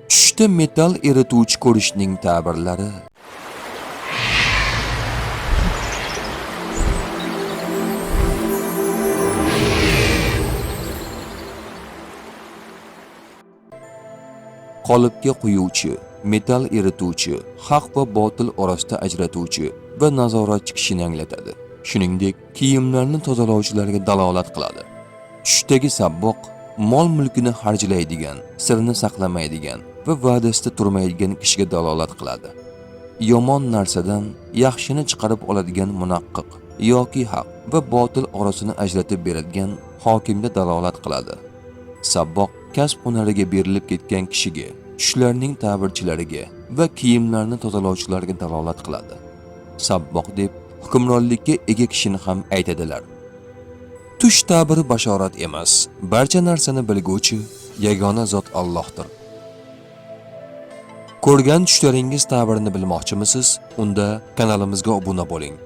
Tushda metall erituvchi ko'rishning ta'birlari. Qolipga quyuvchi, metall erituvchi, haq va botil orasida ajratuvchi va nazoratchi kishini anglatadi. Shuningdek, kiyimlarni tozalovchilarga dalolat qiladi. Tushdagi sabboq mol-mulkini harjlaydigan, sirni saqlamaydigan va va'dasida turmaydigan kishiga dalolat qiladi. Yomon narsadan yaxshini chiqarib oladigan munaqqiq yoki haq va botil orasini ajratib beradigan hokimga dalolat qiladi. Sabboq kasb hunariga berilib ketgan kishiga, tushlarning ta'birchilariga va kiyimlarni tozalovchilarga dalolat qiladi. Sabboq deb hukmronlikka ega kishini ham aytadilar. Tush ta'biri bashorat emas, barcha narsani bilguvchi yagona zot Allohdir. Ko'rgan tushlaringiz ta'birini bilmoqchimisiz? Unda kanalimizga obuna bo'ling.